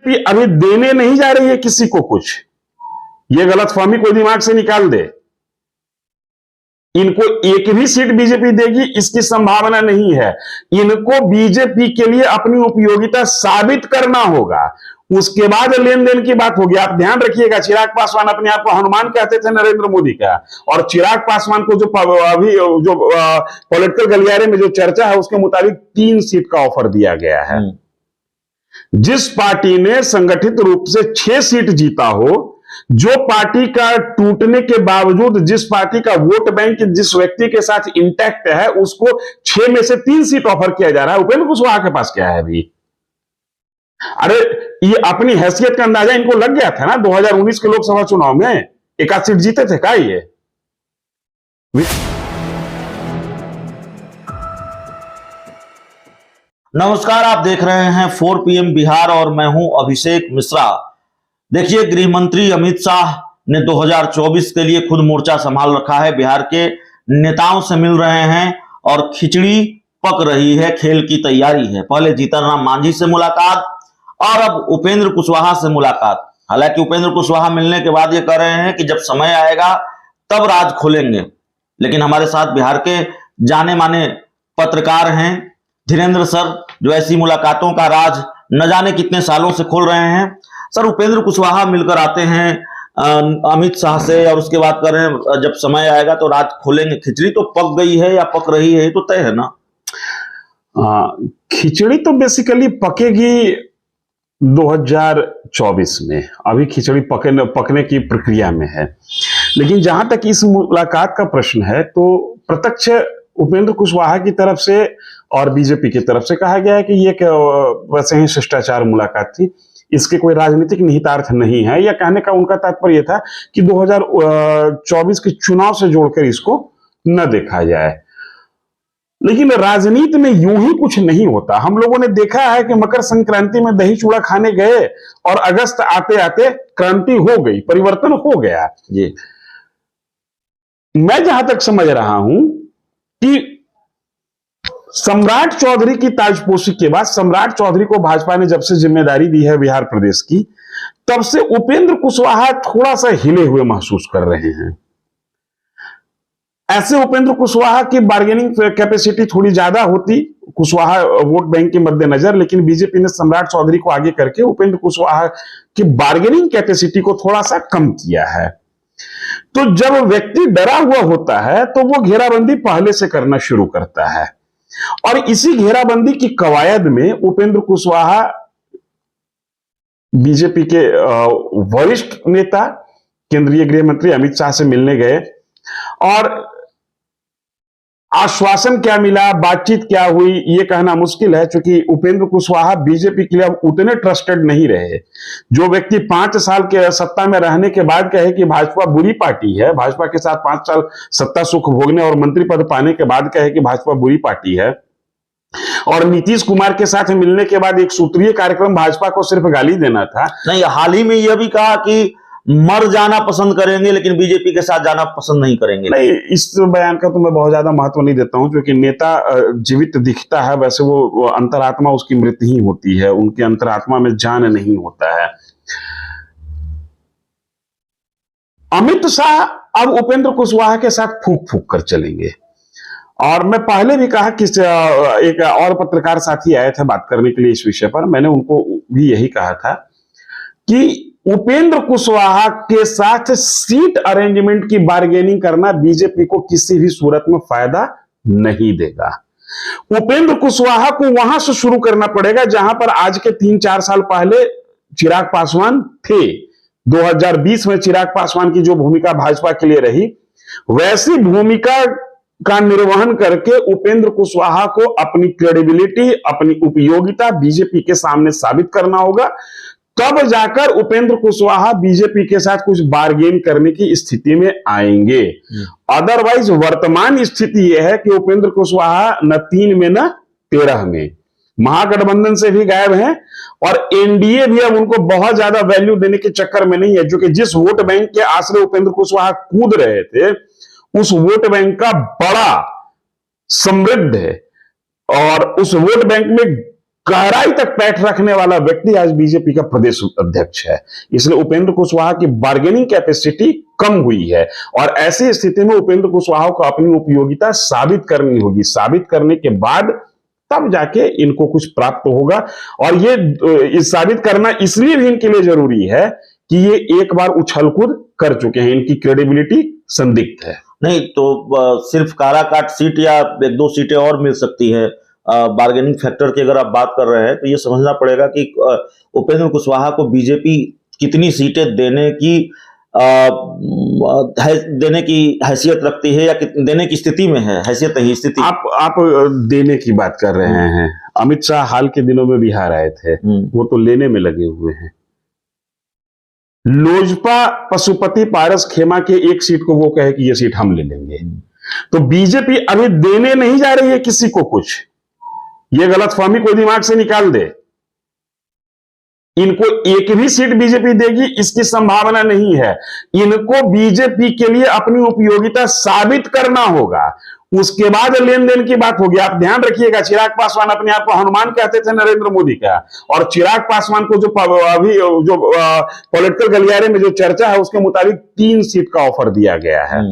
कि अभी देने नहीं जा रही है किसी को कुछ, ये गलतफहमी कोई दिमाग से निकाल दे। इनको एक भी सीट बीजेपी देगी इसकी संभावना नहीं है। इनको बीजेपी के लिए अपनी उपयोगिता साबित करना होगा, उसके बाद लेन देन की बात होगी। आप ध्यान रखिएगा, चिराग पासवान अपने आप को हनुमान कहते थे नरेंद्र मोदी का, और चिराग पासवान को जो अभी जो पॉलिटिकल गलियारे में जो चर्चा है उसके मुताबिक 3 सीट का ऑफर दिया गया है। जिस पार्टी ने संगठित रूप से 6 सीट जीता हो, जो पार्टी का टूटने के बावजूद जिस पार्टी का वोट बैंक जिस व्यक्ति के साथ इंटैक्ट है, उसको 6 में से 3 सीट ऑफर किया जा रहा है। उपेंद्र कुशवाहा के पास क्या है अभी? अरे ये अपनी हैसियत का अंदाजा इनको लग गया था ना 2019 के लोकसभा चुनाव में, 1 सीट जीते थे का ये। नमस्कार, आप देख रहे हैं 4 PM बिहार और मैं हूं अभिषेक मिश्रा। देखिए, गृह मंत्री अमित शाह ने 2024 के लिए खुद मोर्चा संभाल रखा है। बिहार के नेताओं से मिल रहे हैं और खिचड़ी पक रही है, खेल की तैयारी है। पहले जीतन राम मांझी से मुलाकात और अब उपेंद्र कुशवाहा से मुलाकात। हालांकि उपेंद्र कुशवाहा मिलने के बाद ये कह रहे हैं कि जब समय आएगा तब राज खोलेंगे, लेकिन हमारे साथ बिहार के जाने माने पत्रकार हैं धीरेन्द्र सर, जो ऐसी मुलाकातों का राज न जाने कितने सालों से खोल रहे हैं। सर, उपेंद्र कुशवाहा मिलकर आते हैं अमित शाह से और उसके बाद कह रहे हैं जब समय आएगा तो राज खोलेंगे। खिचड़ी तो पक गई है या पक रही है, ये तो तय है ना। खिचड़ी तो बेसिकली पकेगी 2024 में, अभी खिचड़ी पकने की प्रक्रिया में है। लेकिन जहां तक इस मुलाकात का प्रश्न है, तो प्रत्यक्ष उपेंद्र कुशवाहा की तरफ से और बीजेपी की तरफ से कहा गया है कि ये वैसे ही शिष्टाचार मुलाकात थी, इसके कोई राजनीतिक निहितार्थ नहीं है। यह कहने का उनका तात्पर्य था कि 2024 के चुनाव से जोड़कर इसको न देखा जाए। लेकिन राजनीति में यूं ही कुछ नहीं होता। हम लोगों ने देखा है कि मकर संक्रांति में दही चूड़ा खाने गए और अगस्त आते आते क्रांति हो गई, परिवर्तन हो गया। ये मैं जहां तक समझ रहा हूं कि सम्राट चौधरी की ताजपोशी के बाद, सम्राट चौधरी को भाजपा ने जब से जिम्मेदारी दी है बिहार प्रदेश की, तब से उपेंद्र कुशवाहा थोड़ा सा हिले हुए महसूस कर रहे हैं। ऐसे उपेंद्र कुशवाहा की बार्गेनिंग कैपेसिटी थोड़ी ज्यादा होती कुशवाहा वोट बैंक के मद्देनजर, लेकिन बीजेपी ने सम्राट चौधरी को आगे करके उपेंद्र कुशवाहा की बार्गेनिंग कैपेसिटी को थोड़ा सा कम किया है। तो जब व्यक्ति डरा हुआ होता है तो वो घेराबंदी पहले से करना शुरू करता है, और इसी घेराबंदी की कवायद में उपेंद्र कुशवाहा बीजेपी के वरिष्ठ नेता केंद्रीय गृह मंत्री अमित शाह से मिलने गए, और आश्वासन क्या मिला, बातचीत क्या हुई, ये कहना मुश्किल है, क्योंकि उपेंद्र कुशवाहा बीजेपी के लिए अब उतने ट्रस्टेड नहीं रहे। जो व्यक्ति 5 साल के सत्ता में रहने के बाद कहे कि भाजपा बुरी पार्टी है, भाजपा के साथ 5 साल सत्ता सुख भोगने और मंत्री पद पाने के बाद कहे कि भाजपा बुरी पार्टी है, और नीतीश कुमार के साथ मिलने के बाद एक सूत्रीय कार्यक्रम भाजपा को सिर्फ गाली देना था। नहीं, हाल ही में यह भी कहा कि मर जाना पसंद करेंगे लेकिन बीजेपी के साथ जाना पसंद नहीं करेंगे। नहीं, इस बयान का तो मैं बहुत ज्यादा महत्व नहीं देता हूं, क्योंकि नेता जीवित दिखता है, वैसे वो अंतरात्मा उसकी मृत ही होती है, उनकी अंतरात्मा में जान नहीं होता है। अमित शाह अब उपेंद्र कुशवाहा के साथ फूक फूक कर चलेंगे, और मैं पहले भी कहा कि एक और पत्रकार साथी आए थे बात करने के लिए इस विषय पर, मैंने उनको भी यही कहा था कि उपेंद्र कुशवाहा के साथ सीट अरेंजमेंट की बार्गेनिंग करना बीजेपी को किसी भी सूरत में फायदा नहीं देगा। उपेंद्र कुशवाहा को वहां से शुरू करना पड़ेगा जहां पर आज के 3-4 साल पहले चिराग पासवान थे। 2020 में चिराग पासवान की जो भूमिका भाजपा के लिए रही, वैसी भूमिका का निर्वहन करके उपेंद्र कुशवाहा को अपनी क्रेडिबिलिटी, अपनी उपयोगिता बीजेपी के सामने साबित करना होगा, तब जाकर उपेंद्र कुशवाहा बीजेपी के साथ कुछ बार्गेन करने की स्थिति में आएंगे। अदरवाइज वर्तमान स्थिति यह है कि उपेंद्र कुशवाहा न 3 में न 13 में, महागठबंधन से भी गायब हैं, और एनडीए भी अब उनको बहुत ज्यादा वैल्यू देने के चक्कर में नहीं है, जो कि जिस वोट बैंक के आश्रय उपेंद्र कुशवाहा कूद रहे थे, उस वोट बैंक का बड़ा समृद्ध है, और उस वोट बैंक में गहराई तक पैठ रखने वाला व्यक्ति आज बीजेपी का प्रदेश अध्यक्ष है। इसलिए उपेंद्र कुशवाहा की बार्गेनिंग कैपेसिटी कम हुई है और ऐसी स्थिति में उपेंद्र कुशवाहा को अपनी उपयोगिता साबित करनी होगी। साबित करने के बाद तब जाके इनको कुछ प्राप्त होगा। और ये साबित करना इसलिए भी इनके लिए जरूरी है कि ये एक बार उछल-कूद कर चुके हैं, इनकी क्रेडिबिलिटी संदिग्ध है। नहीं तो सिर्फ काराकाट सीट या एक दो सीटें और मिल सकती है। बार्गेनिंग फैक्टर की अगर आप बात कर रहे हैं तो ये समझना पड़ेगा कि उपेंद्र कुशवाहा को बीजेपी कितनी सीटें देने की हैसियत रखती है या देने की स्थिति में है। हैसियत नहीं, स्थिति। आप देने की बात कर रहे हैं। अमित शाह हाल के दिनों में बिहार आए थे, वो तो लेने में लगे हुए हैं। लोजपा पशुपति पारस खेमा के एक सीट को वो कहे कि ये सीट हम ले लेंगे, तो बीजेपी अभी देने नहीं जा रही है किसी को कुछ। ये गलतफहमी कोई दिमाग से निकाल दे। इनको एक भी सीट बीजेपी देगी इसकी संभावना नहीं है। इनको बीजेपी के लिए अपनी उपयोगिता साबित करना होगा, उसके बाद लेन देन की बात होगी। आप ध्यान रखिएगा, चिराग पासवान अपने आप को हनुमान कहते थे नरेंद्र मोदी का, और चिराग पासवान को जो अभी जो पॉलिटिकल गलियारे में जो चर्चा है उसके मुताबिक 3 सीट का ऑफर दिया गया है।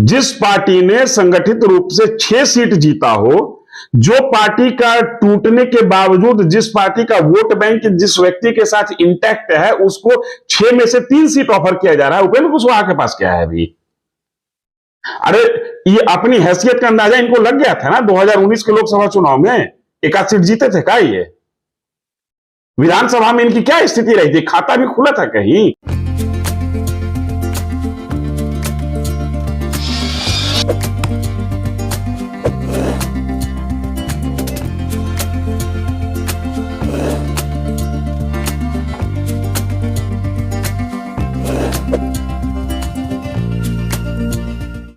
जिस पार्टी ने संगठित रूप से 6 सीट जीता हो, जो पार्टी का टूटने के बावजूद जिस पार्टी का वोट बैंक जिस व्यक्ति के साथ इंटैक्ट है, उसको 6 में से 3 सीट ऑफर किया जा रहा है। उपेंद्र कुशवाहा के पास क्या है अभी? अरे ये अपनी हैसियत का अंदाजा इनको लग गया था ना 2019 के लोकसभा चुनाव में, 1 आध सीट जीते थे। क्या ये विधानसभा में इनकी क्या स्थिति रही थी? खाता भी खुला था कहीं?